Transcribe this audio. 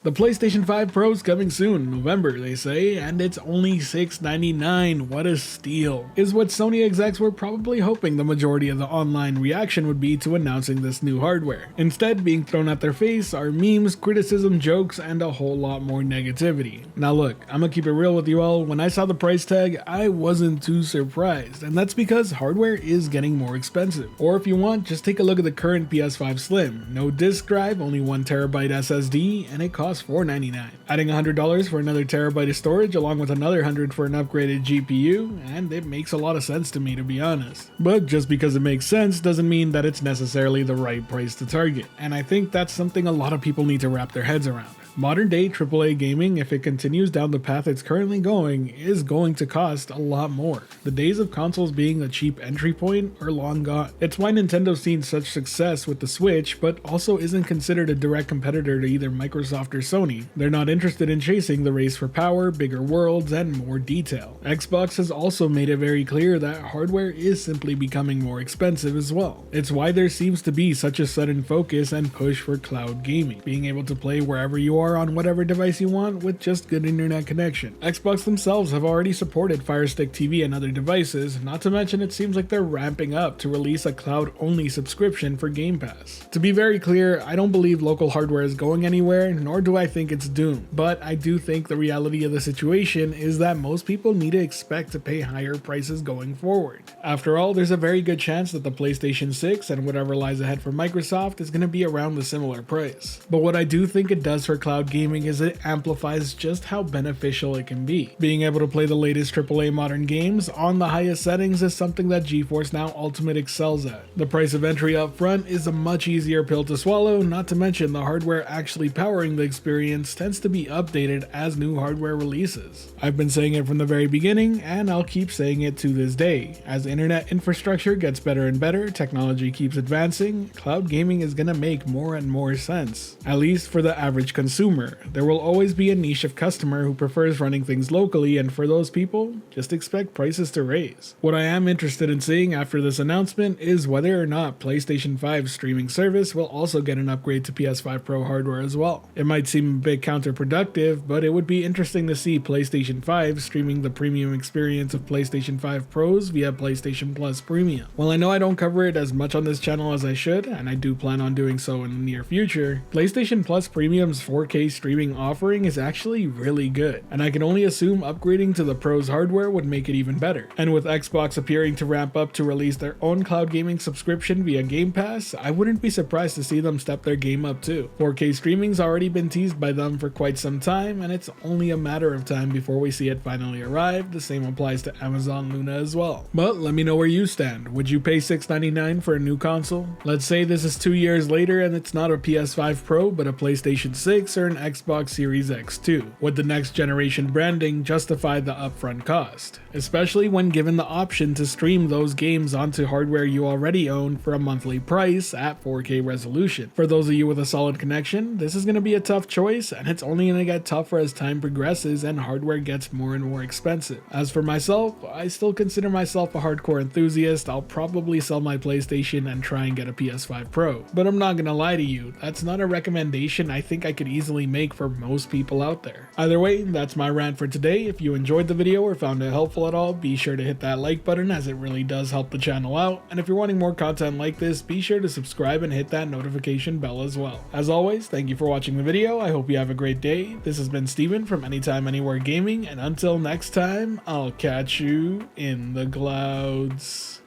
The PlayStation 5 Pro is coming soon, November they say, and it's only $699. What a steal. Is what Sony execs were probably hoping the majority of the online reaction would be to announcing this new hardware. Instead, being thrown at their face are memes, criticism, jokes, and a whole lot more negativity. Now look, I'm gonna keep it real with you all, when I saw the price tag, I wasn't too surprised, and that's because hardware is getting more expensive. Or if you want, just take a look at the current PS5 Slim. No disk drive, only 1TB SSD, and it costs $499. Adding $100 for another terabyte of storage along with another $100 for an upgraded GPU, and it makes a lot of sense to me, to be honest. But just because it makes sense doesn't mean that it's necessarily the right price to target, and I think that's something a lot of people need to wrap their heads around. Modern day AAA gaming, if it continues down the path it's currently going, is going to cost a lot more. The days of consoles being a cheap entry point are long gone. It's why Nintendo's seen such success with the Switch, but also isn't considered a direct competitor to either Microsoft or Sony. They're not interested in chasing the race for power, bigger worlds, and more detail. Xbox has also made it very clear that hardware is simply becoming more expensive as well. It's why there seems to be such a sudden focus and push for cloud gaming, being able to play wherever you are on whatever device you want with just good internet connection. Xbox themselves have already supported Fire Stick TV and other devices, not to mention it seems like they're ramping up to release a cloud-only subscription for Game Pass. To be very clear, I don't believe local hardware is going anywhere, nor do I think it's doomed, but I do think the reality of the situation is that most people need to expect to pay higher prices going forward. After all, there's a very good chance that the PlayStation 6 and whatever lies ahead for Microsoft is going to be around the similar price. But what I do think it does for cloud gaming is it amplifies just how beneficial it can be. Being able to play the latest AAA modern games on the highest settings is something that GeForce Now Ultimate excels at. The price of entry up front is a much easier pill to swallow, not to mention the hardware actually powering the experience tends to be updated as new hardware releases. I've been saying it from the very beginning, and I'll keep saying it to this day. As internet infrastructure gets better and better, technology keeps advancing, cloud gaming is gonna make more and more sense. At least for the average consumer. There will always be a niche of customer who prefers running things locally, and for those people, just expect prices to raise. What I am interested in seeing after this announcement is whether or not PlayStation 5's streaming service will also get an upgrade to PS5 Pro hardware as well. It might seem a bit counterproductive, but it would be interesting to see PlayStation 5 streaming the premium experience of PlayStation 5 Pros via PlayStation Plus Premium. While I know I don't cover it as much on this channel as I should, and I do plan on doing so in the near future, PlayStation Plus Premium's 4K streaming offering is actually really good, and I can only assume upgrading to the Pro's hardware would make it even better. And with Xbox appearing to ramp up to release their own cloud gaming subscription via Game Pass, I wouldn't be surprised to see them step their game up too. 4K streaming's already been teased by them for quite some time, and it's only a matter of time before we see it finally arrive. The same applies to Amazon Luna as well. But let me know where you stand. Would you pay $699 for a new console? Let's say this is 2 years later and it's not a PS5 Pro but a PlayStation 6 or an Xbox Series X2. Would the next generation branding justify the upfront cost? Especially when given the option to stream those games onto hardware you already own for a monthly price at 4K resolution. For those of you with a solid connection, this is going to be a tough choice, and it's only going to get tougher as time progresses and hardware gets more and more expensive. As for myself, I still consider myself a hardcore enthusiast. I'll probably sell my PlayStation and try and get a PS5 Pro. But I'm not going to lie to you, that's not a recommendation I think I could easily make for most people out there. Either way, that's my rant for today. If you enjoyed the video or found it helpful at all, be sure to hit that like button as it really does help the channel out. And if you're wanting more content like this, be sure to subscribe and hit that notification bell as well. As always, thank you for watching the video. I hope you have a great day. This has been Steven from Anytime Anywhere Gaming, and until next time, I'll catch you in the clouds.